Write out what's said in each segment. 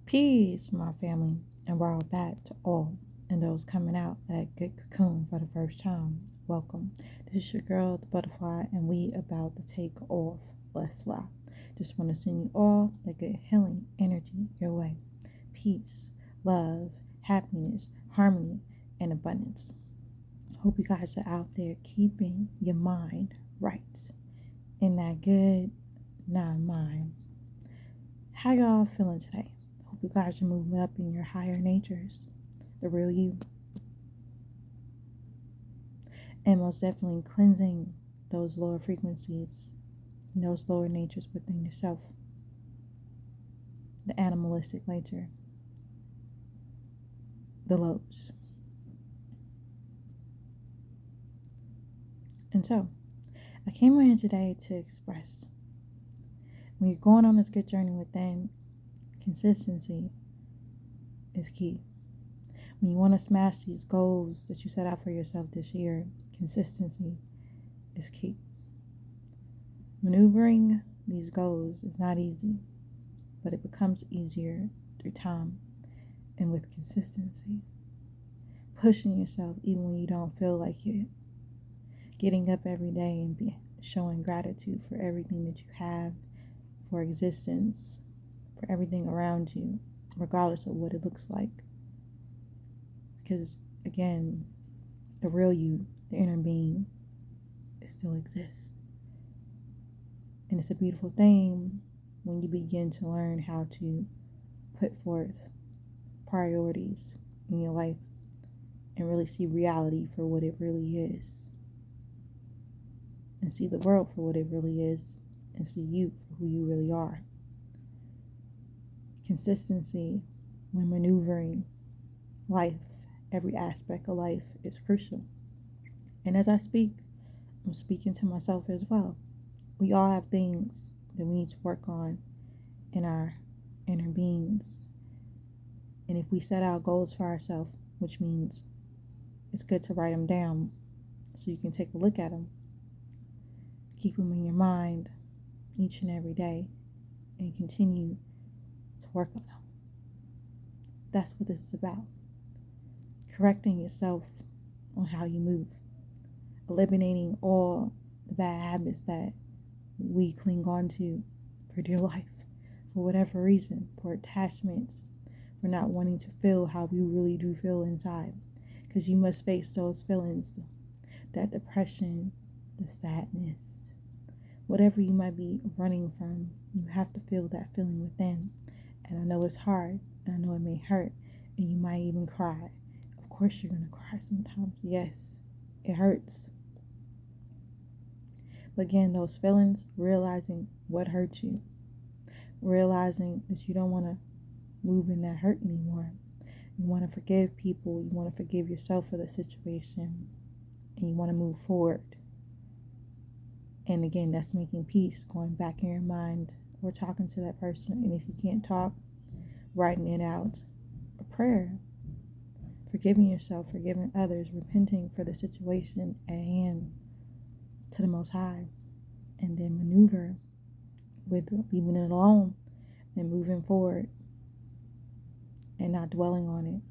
Peace, my family, and we're all back to all and those coming out of that good cocoon for the first time. Welcome. This is your girl, the butterfly, and we about to take off. Let's fly. Just want to send you all that good healing energy your way. Peace, love, happiness, harmony, and abundance. Hope you guys are out there keeping your mind right in that good non-mind. How y'all feeling today? Hope you guys are moving up in your higher natures, the real you, and most definitely cleansing those lower frequencies, those lower natures within yourself, the animalistic nature, the lows. And so, I came in today to express when you're going on this good journey within, consistency is key. When you want to smash these goals that you set out for yourself this year, consistency is key. Maneuvering these goals is not easy, but it becomes easier through time and with consistency. Pushing yourself even when you don't feel like it. Getting up every day and showing gratitude for everything that you have, for existence, for everything around you, regardless of what it looks like. Because, again, the real you, the inner being, it still exists. And it's a beautiful thing when you begin to learn how to put forth priorities in your life and really see reality for what it really is. And see the world for what it really is. And see you for who you really are. Consistency when maneuvering life, every aspect of life, is crucial. And as I speak, I'm speaking to myself as well. We all have things that we need to work on in our inner beings. And if we set out goals for ourselves, which means it's good to write them down so you can take a look at them, keep them in your mind each and every day, and continue to work on them. That's what this is about. Correcting yourself on how you move. Eliminating all the bad habits that we cling on to for dear life, for whatever reason, for attachments, for not wanting to feel how we really do feel inside. Because you must face those feelings, that depression, the sadness, whatever you might be running from, you have to feel that feeling within. And I know it's hard, and I know it may hurt, and you might even cry. Of course you're going to cry sometimes. Yes, it hurts. But again, those feelings, realizing what hurt you, realizing that you don't want to move in that hurt anymore. You want to forgive people, you want to forgive yourself for the situation, and you want to move forward. And again, that's making peace, going back in your mind or talking to that person. And if you can't talk, writing it out, a prayer, forgiving yourself, forgiving others, repenting for the situation at hand to the Most High, and then maneuver with leaving it alone and moving forward and not dwelling on it.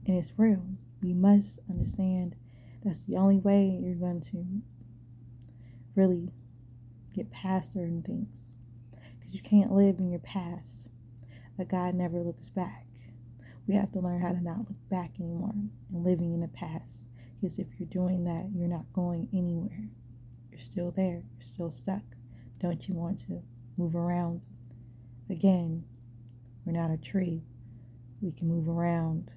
And it's real. We must understand that's the only way you're going to really get past certain things. Because you can't live in your past. But God never looks back. We have to learn how to not look back anymore and living in the past. Because if you're doing that, you're not going anywhere. You're still there. You're still stuck. Don't you want to move around? Again, we're not a tree. We can move around.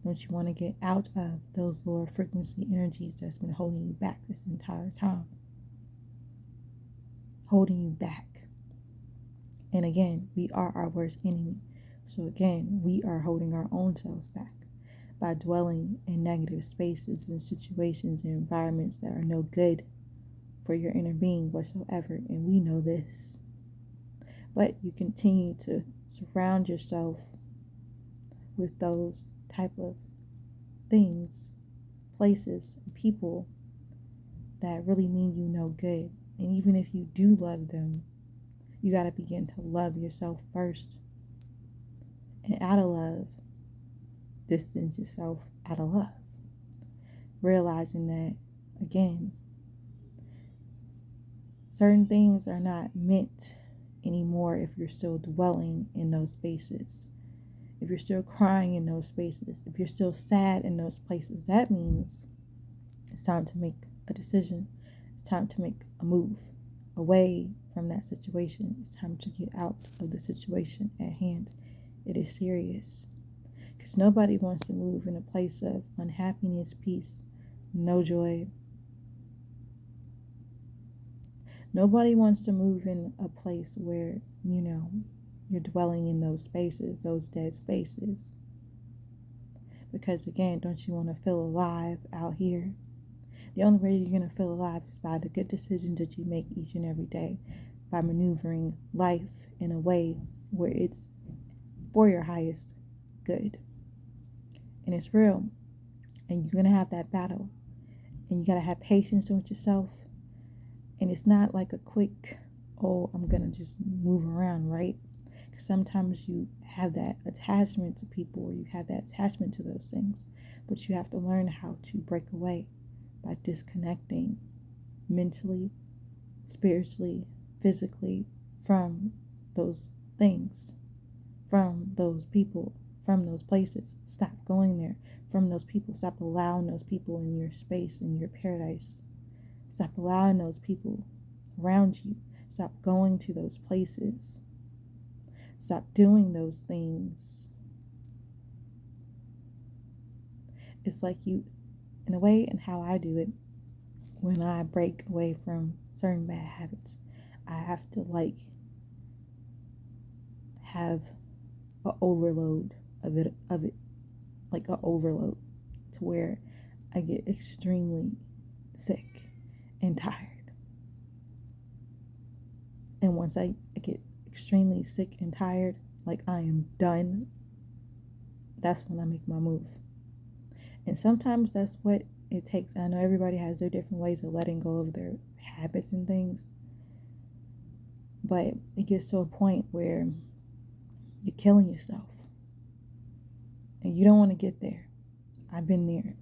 Don't you want to get out of those lower frequency energies that's been holding you back this entire time? Holding you back. And again, we are our worst enemy. So again, we are holding our own selves back by dwelling in negative spaces and situations and environments that are no good for your inner being whatsoever. And we know this. But you continue to surround yourself with those type of things, places, people that really mean you no good. And even if you do love them, You got to begin to love yourself first. And out of love, distance yourself out of love. Realizing that, again, certain things are not meant anymore if you're still dwelling in those spaces. If you're still crying in those spaces, if you're still sad in those places, that means it's time to make a decision. It's time to make a move away from that situation. It's time to get out of the situation at hand. It is serious. Because nobody wants to move in a place of unhappiness, peace, no joy. Nobody wants to move in a place where, you're dwelling in those spaces, those dead spaces. Because again, don't you want to feel alive out here? The only way you're going to feel alive is by the good decisions that you make each and every day, by maneuvering life in a way where it's for your highest good. And it's real. And you're going to have that battle. And you got to have patience with yourself. And it's not like a quick, I'm going to just move around, right? Because sometimes you have that attachment to people, or you have that attachment to those things. But you have to learn how to break away by disconnecting mentally, spiritually, physically from those things, from those people, from those places. Stop going there. From those people. Stop allowing those people in your space, in your paradise. Stop allowing those people around you. Stop going to those places. Stop doing those things. It's like you, in a way, and how I do it, when I break away from certain bad habits, I have to have an overload of it, like an overload, to where I get extremely sick and tired. And once I get extremely sick and tired, like I am done, that's when I make my move. And sometimes that's what it takes. I know everybody has their different ways of letting go of their habits and things, but it gets to a point where you're killing yourself. And you don't want to get there. I've been there,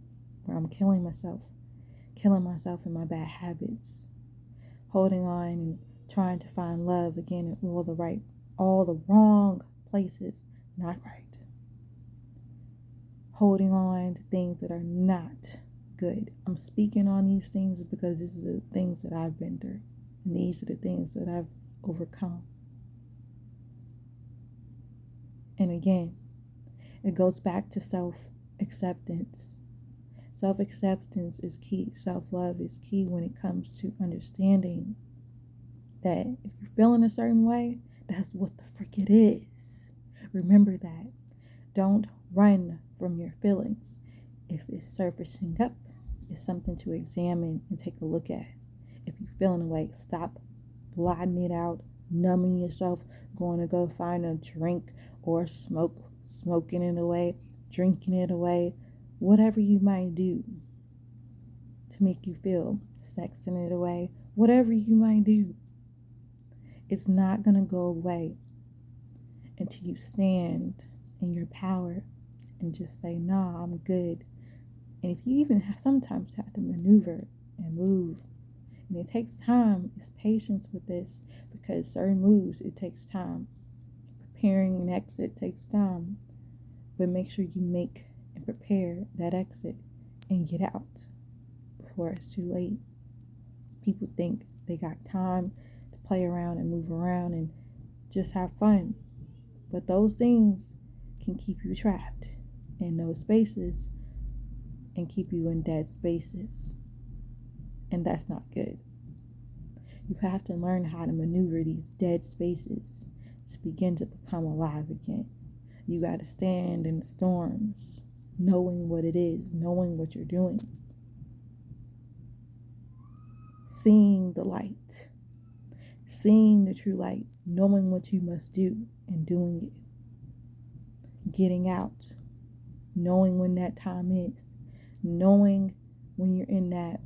where I'm killing myself in my bad habits, holding on and trying to find love again in all the wrong places, not right. Holding on to things that are not good. I'm speaking on these things because this is the things that I've been through, and these are the things that I've overcome. And again, it goes back to self-acceptance. Self-acceptance is key. Self-love is key when it comes to understanding that if you're feeling a certain way, that's what the frick it is. Remember that. Don't run from your feelings. If it's surfacing up, it's something to examine and take a look at. If you're feeling a way, stop blotting it out, numbing yourself, going to go find a drink or smoking it away, drinking it away, whatever you might do to make you feel, sexing it away, whatever you might do. It's not going to go away until you stand in your power and just say, nah, I'm good. And if you even sometimes have to maneuver and move, and it takes time, it's patience with this, because certain moves, it takes time. Preparing an exit takes time, but make sure you make and prepare that exit and get out before it's too late. People think they got time to play around and move around and just have fun, but those things can keep you trapped in those spaces and keep you in dead spaces, and that's not good. You have to learn how to maneuver these dead spaces to begin to become alive again. You got to stand in the storms, knowing what it is, knowing what you're doing, seeing the light, seeing the true light, knowing what you must do and doing it, getting out, knowing when that time is, knowing when you're in that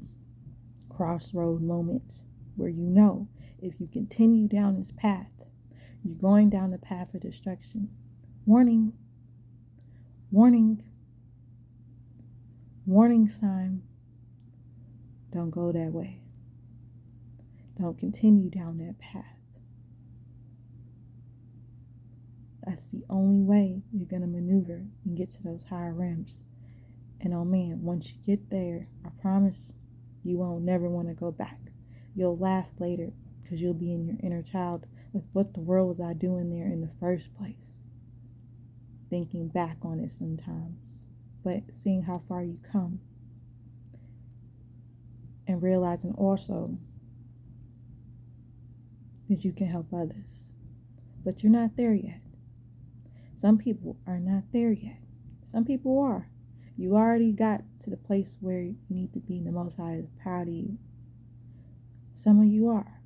crossroad moment where you know if you continue down this path, You're going down the path of destruction. Warning, warning, warning sign. Don't go that way. Don't continue down that path. That's the only way you're going to maneuver and get to those higher realms. And oh man, once you get there, I promise you won't never want to go back. You'll laugh later because you'll be in your inner child. Like, what the world was I doing there in the first place? Thinking back on it sometimes. But seeing how far you come. And realizing also that you can help others. But you're not there yet. Some people are not there yet. Some people are. You already got to the place where you need to be. The Most High is proud of you. Some of you are.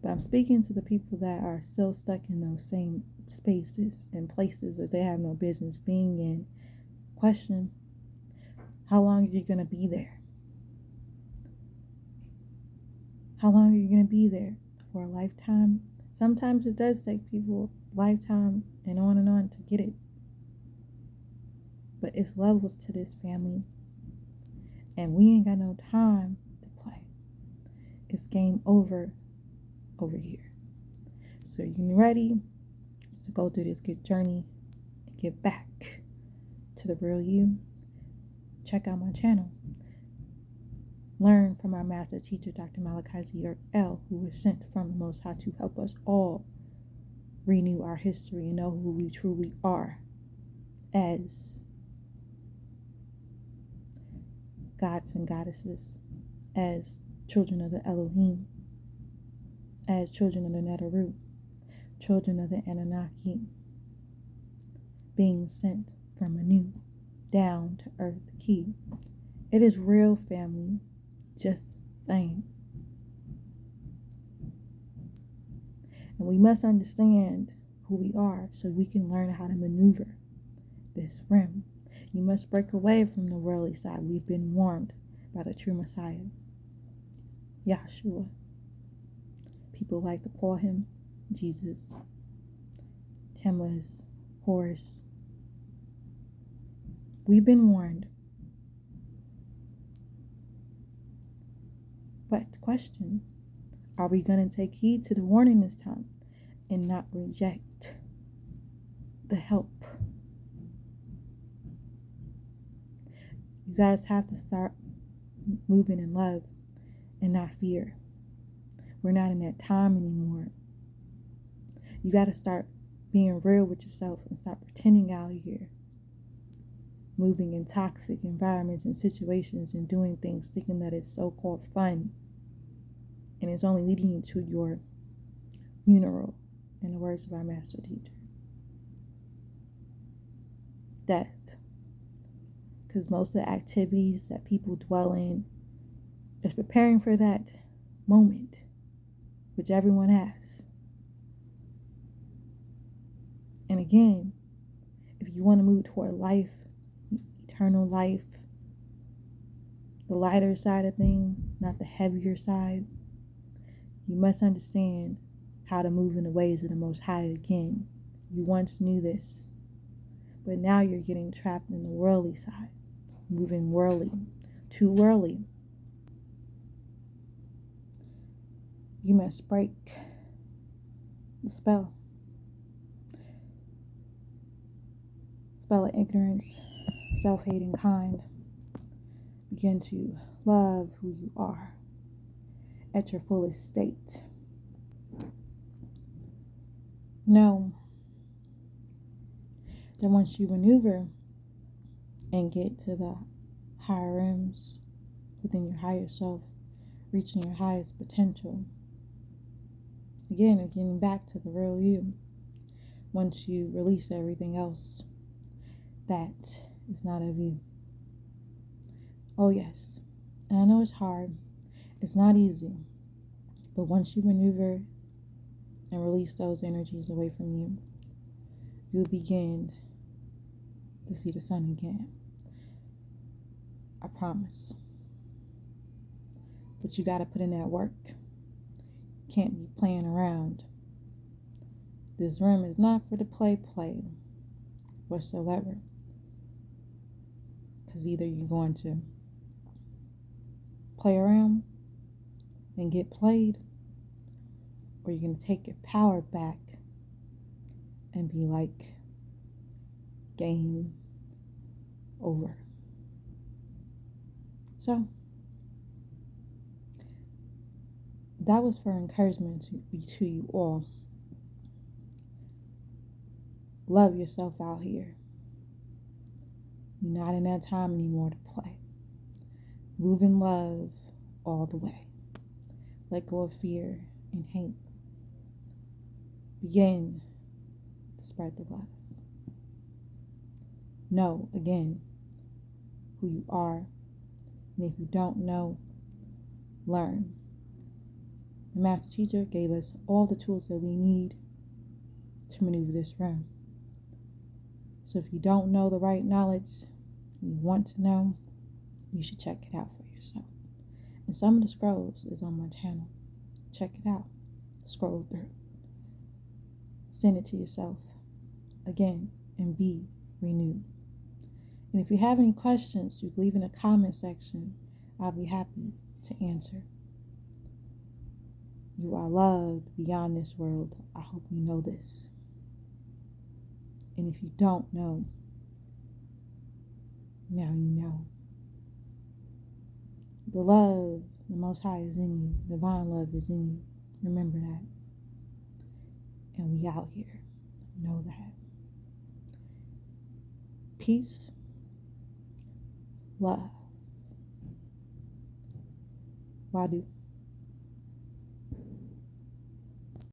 But I'm speaking to the people that are still stuck in those same spaces and places that they have no business being in. Question, how long are you going to be there? How long are you going to be there? For a lifetime? Sometimes it does take people a lifetime and on to get it. But it's levels to this, family. And we ain't got no time to play. It's game over here. So you're ready to go through this good journey and get back to the real you. Check out my channel. Learn from our master teacher, Dr. Malachi L., who was sent from the Most High to help us all renew our history and know who we truly are as gods and goddesses, as children of the Elohim, as children of the Neteru, children of the Anunnaki, being sent from a new, down to earth key. It is real, family. Just saying. And we must understand who we are so we can learn how to maneuver this realm. You must break away from the worldly side. We've been warned by the true Messiah, Yahshua. People like to call him Jesus, Timeless, Horus. We've been warned. But question, are we going to take heed to the warning this time and not reject the help? You guys have to start moving in love and not fear. We're not in that time anymore. You got to start being real with yourself and stop pretending out here. Moving in toxic environments and situations and doing things thinking that it's so-called fun. And it's only leading you to your funeral, in the words of our master teacher. Death. Because most of the activities that people dwell in is preparing for that moment, which everyone has. And again, if you want to move toward life, eternal life, the lighter side of things, not the heavier side, you must understand how to move in the ways of the Most High again. You once knew this, but now you're getting trapped in the worldly side, moving worldly, too worldly. You must break the spell of ignorance, self-hating kind. Begin to love who you are at your fullest state. Know that once you maneuver and get to the higher realms within your higher self, reaching your highest potential, again, getting back to the real you, once you release everything else that is not of you. Oh yes, and I know it's hard, it's not easy, but once you maneuver and release those energies away from you, you'll begin to see the sun again. I promise. But you got to put in that work. Can't be playing around. This room is not for the play whatsoever. Because either you're going to play around and get played, or you're going to take your power back and be like, game over. So, that was for encouragement to you all. Love yourself out here. You're not in that time anymore to play. Move in love all the way. Let go of fear and hate. Begin to spread the love. Know, again, who you are. And if you don't know, learn. The Master Teacher gave us all the tools that we need to maneuver this realm. So if you don't know the right knowledge, you want to know, you should check it out for yourself. And some of the scrolls is on my channel. Check it out. Scroll through. Send it to yourself again and be renewed. And if you have any questions, you can leave in the comment section. I'll be happy to answer. You are loved beyond this world. I hope you know this. And if you don't know, now you know. The love, the Most High is in you. Divine love is in you. Remember that. And we out here. Know that. Peace. Love. Wadu.